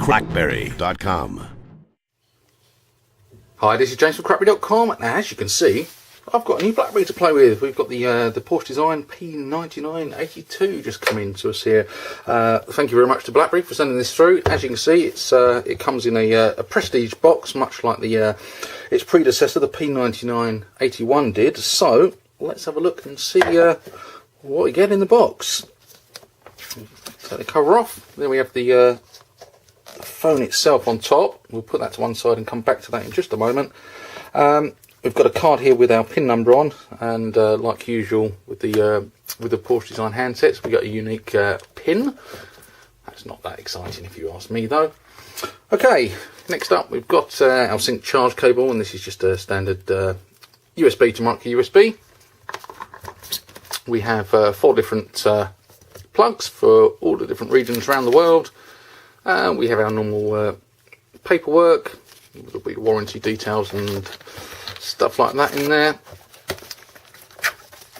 BlackBerry.com. Hi, this is James from BlackBerry.com, and as you can see, I've got a new BlackBerry to play with. We've got the Porsche Design P'9982 just come in to us here. Thank you very much to BlackBerry for sending this through. As you can see, it comes in a prestige box, much like its predecessor, the P'9981 did. So let's have a look and see what we get in the box. Take the cover off. Then we have the phone itself on top. We'll put that to one side and come back to that in just a moment. We've got a card here with our pin number on, and like usual with the Porsche Design handsets, we've got a unique pin. That's not that exciting if you ask me though. Okay, next up we've got our sync charge cable, and this is just a standard USB to micro USB. We have 4 different plugs for all the different regions around the world. We have our normal paperwork, there'll be warranty details and stuff like that in there.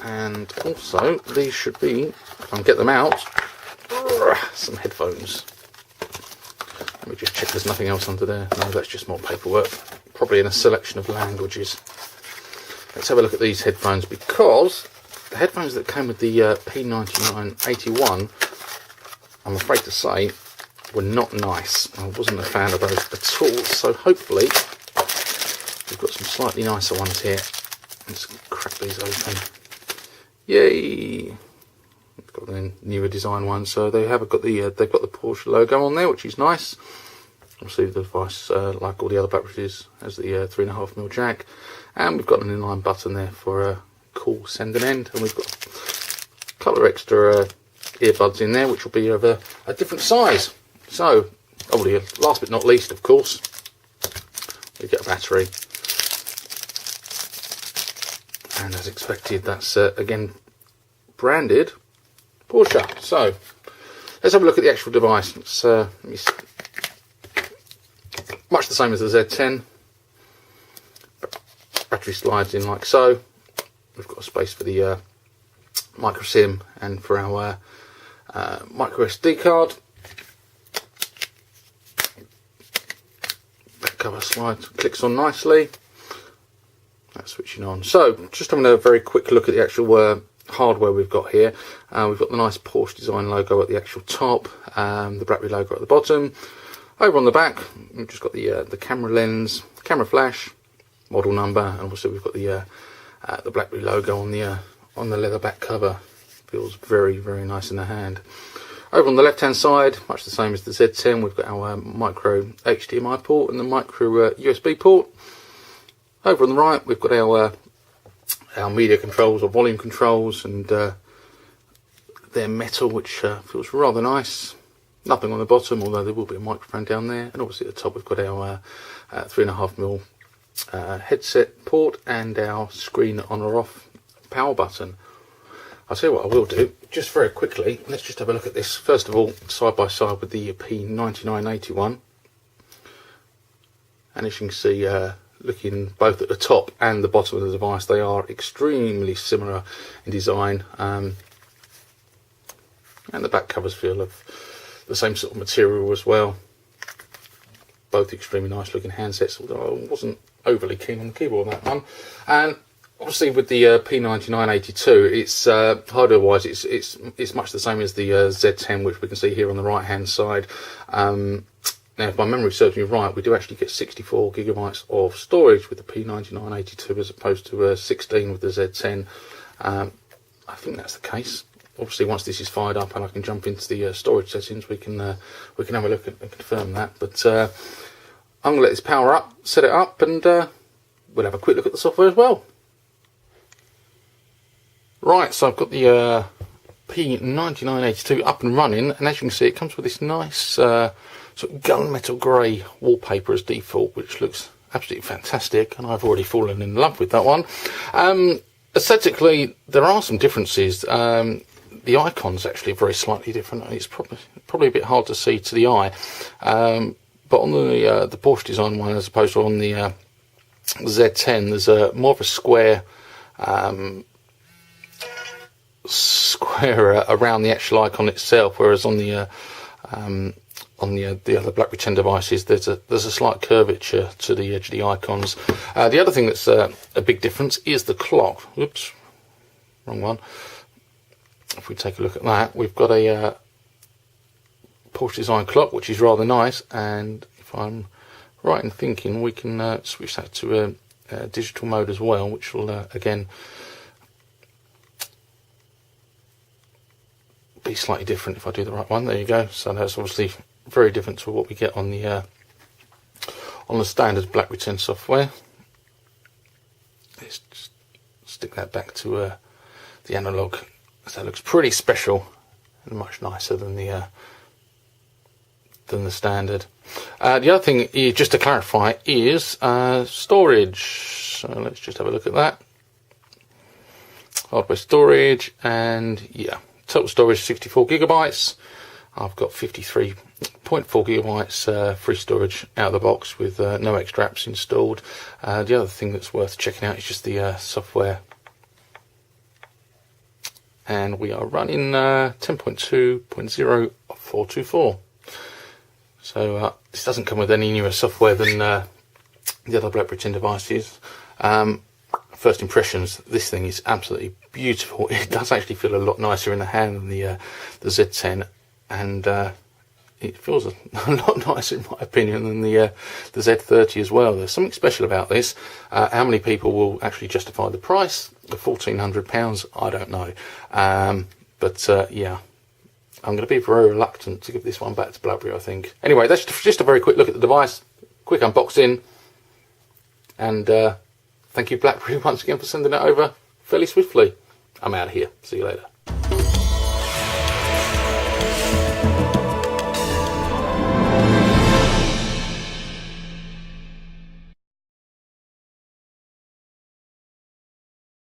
And also, these should be, if I can get them out, some headphones. Let me just check there's nothing else under there. No, that's just more paperwork, probably in a selection of languages. Let's have a look at these headphones, because the headphones that came with the P'9981, I'm afraid to say, were not nice. I wasn't a fan of those at all, so hopefully we've got some slightly nicer ones here. Let's crack these open. Yay! We've got the newer design ones, so they've got the Porsche logo on there, which is nice. Obviously the device, like all the other batteries, has the 3.5mm jack, and we've got an inline button there for a cool send and end, and we've got a couple of extra earbuds in there, which will be of a different size. So, last but not least, of course, we get a battery, and as expected, that's again branded Porsche. So let's have a look at the actual device. It's much the same as the Z10. Battery slides in like so. We've got a space for the micro SIM and for our micro SD card. Cover slide clicks on nicely. That's switching on. So just having a very quick look at the actual hardware we've got here. We've got the nice Porsche Design logo at the actual top, the BlackBerry logo at the bottom. Over on the back we've just got the camera lens, camera flash, model number, and also we've got the BlackBerry logo on the leather back cover. Feels very, very nice in the hand. Over on the left hand side, much the same as the Z10, we've got our micro HDMI port and the micro USB port. Over on the right, we've got our media controls or volume controls, and they're metal, which feels rather nice. Nothing on the bottom, although there will be a microphone down there. And obviously at the top we've got our 3.5mm headset port and our screen on or off power button. I'll tell you what I will do, just very quickly, let's just have a look at this, first of all, side by side with the P'9981. And as you can see, looking both at the top and the bottom of the device, they are extremely similar in design. And the back covers feel of the same sort of material as well. Both extremely nice looking handsets, although I wasn't overly keen on the keyboard on that one. And obviously with the P'9982, it's hardware wise it's much the same as the Z10, which we can see here on the right hand side. Now if my memory serves me right, we do actually get 64GB of storage with the P'9982 as opposed to 16 with the Z10. I think that's the case. Obviously once this is fired up and I can jump into the storage settings, we can have a look and confirm that. But I'm going to let this power up, set it up, and we'll have a quick look at the software as well. Right, so I've got the P'9982 up and running, and as you can see, it comes with this nice sort of gunmetal grey wallpaper as default, which looks absolutely fantastic, and I've already fallen in love with that one. Aesthetically, there are some differences. The icon's actually very slightly different, and it's probably a bit hard to see to the eye. But on the Porsche Design one, as opposed to on the Z10, there's more of a square square around the actual icon itself, whereas on the other BlackBerry 10 devices, there's a slight curvature to the edge of the icons. The other thing that's a big difference is the clock. Oops, wrong one. If we take a look at that, we've got a Porsche Design clock, which is rather nice, and if I'm right in thinking, we can switch that to a digital mode as well, which will again be slightly different if I do the right one. There you go. So that's obviously very different to what we get on the standard BlackBerry 10 software. Let's just stick that back to the analog. So that looks pretty special and much nicer than the standard. The other thing, just to clarify, is storage. So let's just have a look at that. Hardware storage, and yeah, total storage 64 gigabytes. I've got 53.4 gigabytes free storage out of the box with no extra apps installed. The other thing that's worth checking out is just the software. And we are running 10.2.0424. So this doesn't come with any newer software than the other BlackBerry 10 devices. First impressions, this thing is absolutely beautiful. It does actually feel a lot nicer in the hand than the Z10, and it feels a lot nicer in my opinion than the Z30 as well. There's something special about this. How many people will actually justify the price? The £1,400, I don't know. But yeah, I'm going to be very reluctant to give this one back to BlackBerry, I think. Anyway, that's just a very quick look at the device, quick unboxing, and thank you BlackBerry once again for sending it over fairly swiftly. I'm out of here. See you later.